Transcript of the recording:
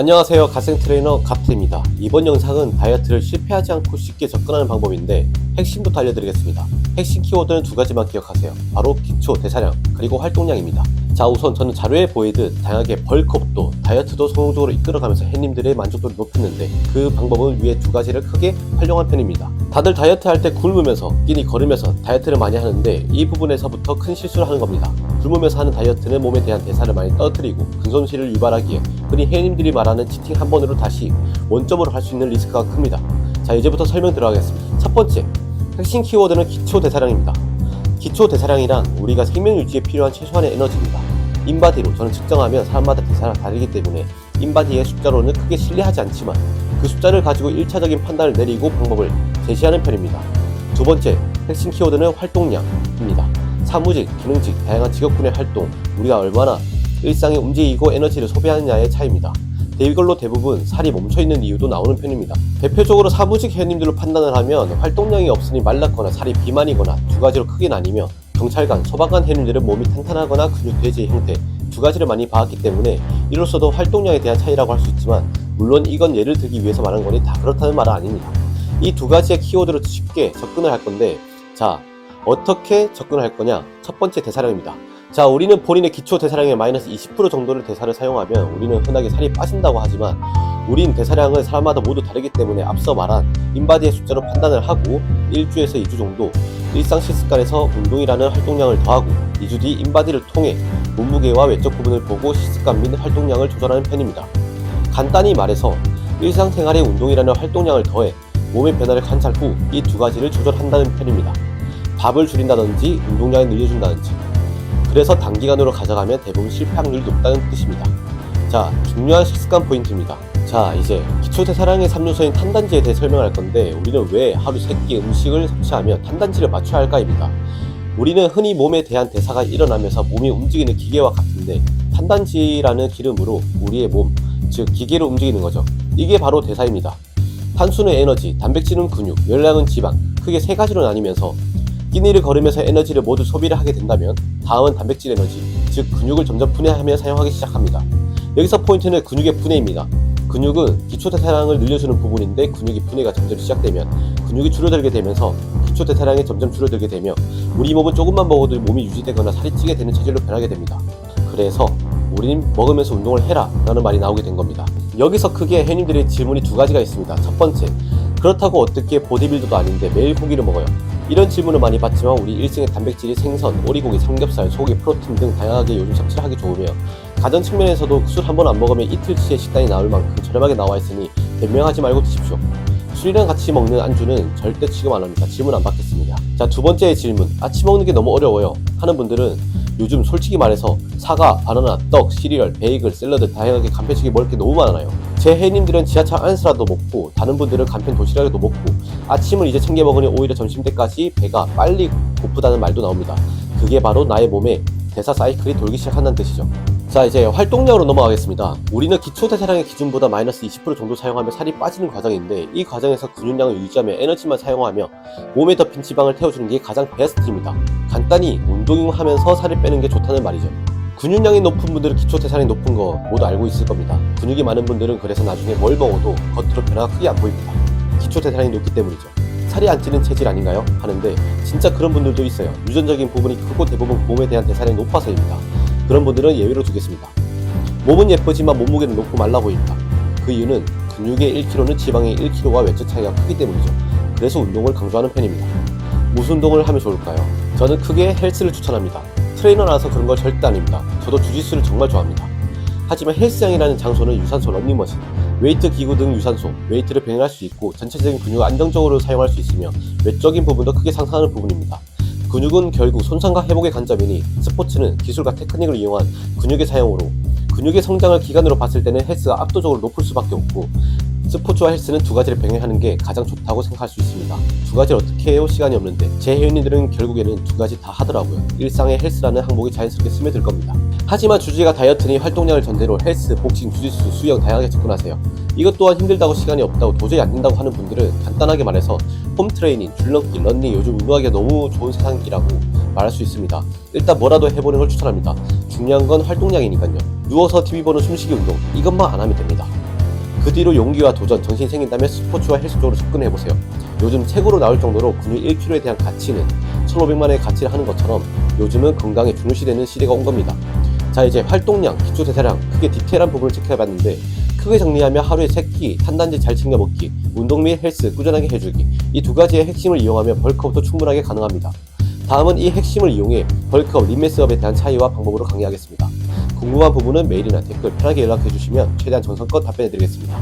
안녕하세요, 갓생 트레이너 갓입니다. 이번 영상은 다이어트를 실패하지 않고 쉽게 접근하는 방법인데 핵심부터 알려드리겠습니다. 핵심 키워드는 두 가지만 기억하세요. 바로 기초 대사량 그리고 활동량입니다. 자, 우선 저는 자료에 보이듯 다양하게 벌크업도 다이어트도 성공적으로 이끌어가면서 햇님들의 만족도를 높였는데 그 방법은 위에 두 가지를 크게 활용한 편입니다. 다들 다이어트 할 때 굶으면서 끼니 걸으면서 다이어트를 많이 하는데 이 부분에서부터 큰 실수를 하는 겁니다. 굶으면서 하는 다이어트는 몸에 대한 대사를 많이 떨어뜨리고 근손실을 유발하기에 흔히 혜님들이 말하는 치팅 한 번으로 다시 원점으로 할 수 있는 리스크가 큽니다. 자, 이제부터 설명 들어가겠습니다. 첫 번째, 핵심 키워드는 기초 대사량입니다. 기초 대사량이란 우리가 생명 유지에 필요한 최소한의 에너지입니다. 인바디로 저는 측정하면 사람마다 대사가 다르기 때문에 인바디의 숫자로는 크게 신뢰하지 않지만 그 숫자를 가지고 1차적인 판단을 내리고 방법을 제시하는 편입니다. 두 번째, 핵심 키워드는 활동량입니다. 사무직, 기능직, 다양한 직업군의 활동, 우리가 얼마나 일상에 움직이고 에너지를 소비하느냐의 차이입니다. 이걸로 대부분 살이 멈춰있는 이유도 나오는 편입니다. 대표적으로 사무직 회원님들로 판단을 하면 활동량이 없으니 말랐거나 살이 비만이거나 두 가지로 크게 나뉘며 경찰관, 소방관 회원님들은 몸이 탄탄하거나 근육 돼지의 형태 두 가지를 많이 봐왔기 때문에 이로써도 활동량에 대한 차이라고 할 수 있지만 물론 이건 예를 들기 위해서 말하는 거니 다 그렇다는 말은 아닙니다. 이 두 가지의 키워드로 쉽게 접근을 할 건데, 자, 어떻게 접근을 할 거냐? 첫 번째, 대사량입니다. 자, 우리는 본인의 기초 대사량의 마이너스 20% 정도를 대사를 사용하면 우리는 흔하게 살이 빠진다고 하지만 우린 대사량은 사람마다 모두 다르기 때문에 앞서 말한 인바디의 숫자로 판단을 하고 1주에서 2주 정도 일상 식습관에서 운동이라는 활동량을 더하고 2주 뒤 인바디를 통해 몸무게와 외적 부분을 보고 식습관 및 활동량을 조절하는 편입니다. 간단히 말해서 일상생활에 운동이라는 활동량을 더해 몸의 변화를 관찰 후 이 두 가지를 조절한다는 편입니다. 밥을 줄인다든지 운동량을 늘려준다든지. 그래서 단기간으로 가져가면 대부분 실패 확률이 높다는 뜻입니다. 자, 중요한 식습관 포인트입니다. 자, 이제 기초 대사량의 3요소인 탄단지에 대해 설명할 건데 우리는 왜 하루 3끼 음식을 섭취하며 탄단지를 맞춰야 할까입니다. 우리는 흔히 몸에 대한 대사가 일어나면서 몸이 움직이는 기계와 같은데 탄단지라는 기름으로 우리의 몸, 즉 기계를 움직이는 거죠. 이게 바로 대사입니다. 탄수는 에너지, 단백질은 근육, 열량은 지방, 크게 세 가지로 나뉘면서 끼니를 걸으면서 에너지를 모두 소비를 하게 된다면 다음은 단백질 에너지, 즉 근육을 점점 분해하며 사용하기 시작합니다. 여기서 포인트는 근육의 분해입니다. 근육은 기초 대사량을 늘려주는 부분인데 근육의 분해가 점점 시작되면 근육이 줄어들게 되면서 기초 대사량이 점점 줄어들게 되며 우리 몸은 조금만 먹어도 몸이 유지되거나 살이 찌게 되는 체질로 변하게 됩니다. 그래서 우린 먹으면서 운동을 해라 라는 말이 나오게 된 겁니다. 여기서 크게 회원님들의 질문이 두 가지가 있습니다. 첫 번째, 그렇다고 어떻게 보디빌더도 아닌데 매일 고기를 먹어요? 이런 질문을 많이 받지만 우리 일생의 단백질이 생선, 오리고기, 삼겹살, 소고기, 프로틴 등 다양하게 요즘 섭취를 하기 좋으며 가전 측면에서도 술 한 번 안 먹으면 이틀치의 식단이 나올 만큼 저렴하게 나와 있으니 변명하지 말고 드십시오. 술이랑 같이 먹는 안주는 절대 취급 안 합니다. 질문 안 받겠습니다. 자, 두 번째 질문, 아침 먹는 게 너무 어려워요 하는 분들은 요즘 솔직히 말해서 사과, 바나나, 떡, 시리얼, 베이글, 샐러드 다양하게 간편식이 먹을 게 너무 많아요. 제 회원님들은 지하철 안에서라도 먹고 다른 분들은 간편 도시락에도 먹고 아침을 이제 챙겨 먹으니 오히려 점심 때까지 배가 빨리 고프다는 말도 나옵니다. 그게 바로 나의 몸에 대사 사이클이 돌기 시작한다는 뜻이죠. 자, 이제 활동량으로 넘어가겠습니다. 우리는 기초 대사량의 기준보다 마이너스 20% 정도 사용하며 살이 빠지는 과정인데 이 과정에서 근육량을 유지하며 에너지만 사용하며 몸에 덮인 지방을 태워주는 게 가장 베스트입니다. 간단히 운동하면서 살을 빼는 게 좋다는 말이죠. 근육량이 높은 분들은 기초 대사량이 높은 거 모두 알고 있을 겁니다. 근육이 많은 분들은 그래서 나중에 뭘 먹어도 겉으로 변화가 크게 안 보입니다. 기초 대사량이 높기 때문이죠. 살이 안 찌는 체질 아닌가요? 하는데 진짜 그런 분들도 있어요. 유전적인 부분이 크고 대부분 몸에 대한 대사량이 높아서입니다. 그런 분들은 예외로 두겠습니다. 몸은 예쁘지만 몸무게는 높고 말라 보입니다. 그 이유는 근육의 1kg는 지방의 1kg와 외적 차이가 크기 때문이죠. 그래서 운동을 강조하는 편입니다. 무슨 운동을 하면 좋을까요? 저는 크게 헬스를 추천합니다. 트레이너라서 그런 거 절대 아닙니다. 저도 주짓수를 정말 좋아합니다. 하지만 헬스장이라는 장소는 유산소, 러닝머신, 웨이트 기구 등 유산소, 웨이트를 병행할 수 있고 전체적인 근육을 안정적으로 사용할 수 있으며 외적인 부분도 크게 상승하는 부분입니다. 근육은 결국 손상과 회복의 관점이니 스포츠는 기술과 테크닉을 이용한 근육의 사용으로 근육의 성장을 기간으로 봤을 때는 헬스가 압도적으로 높을 수밖에 없고 스포츠와 헬스는 두 가지를 병행하는 게 가장 좋다고 생각할 수 있습니다. 두 가지를 어떻게 해요? 시간이 없는데 제 회원님들은 결국에는 두 가지 다 하더라고요. 일상에 헬스라는 항목이 자연스럽게 스며들 겁니다. 하지만 주제가 다이어트니 활동량을 전제로 헬스, 복싱, 주짓수, 수영 다양하게 접근하세요. 이것 또한 힘들다고 시간이 없다고 도저히 안 된다고 하는 분들은 간단하게 말해서 홈트레이닝, 줄넘기, 런닝 요즘 운동하기가 너무 좋은 세상이라고 말할 수 있습니다. 일단 뭐라도 해보는 걸 추천합니다. 중요한 건 활동량이니까요. 누워서 TV 보는 숨쉬기 운동 이것만 안 하면 됩니다. 그 뒤로 용기와 도전, 정신이 생긴다면 스포츠와 헬스 쪽으로 접근해보세요. 요즘 책으로 나올 정도로 근육 1kg에 대한 가치는 1,500만원의 가치를 하는 것처럼 요즘은 건강에 중요시되는 시대가 온 겁니다. 자, 이제 활동량, 기초 대사량, 크게 디테일한 부분을 체크해봤는데 크게 정리하면 하루에 3끼, 탄단지 잘 챙겨 먹기, 운동 및 헬스 꾸준하게 해주기, 이 두 가지의 핵심을 이용하면 벌크업도 충분하게 가능합니다. 다음은 이 핵심을 이용해 벌크업, 림매스업에 대한 차이와 방법으로 강의하겠습니다. 궁금한 부분은 메일이나 댓글 편하게 연락해 주시면 최대한 정성껏 답변해 드리겠습니다.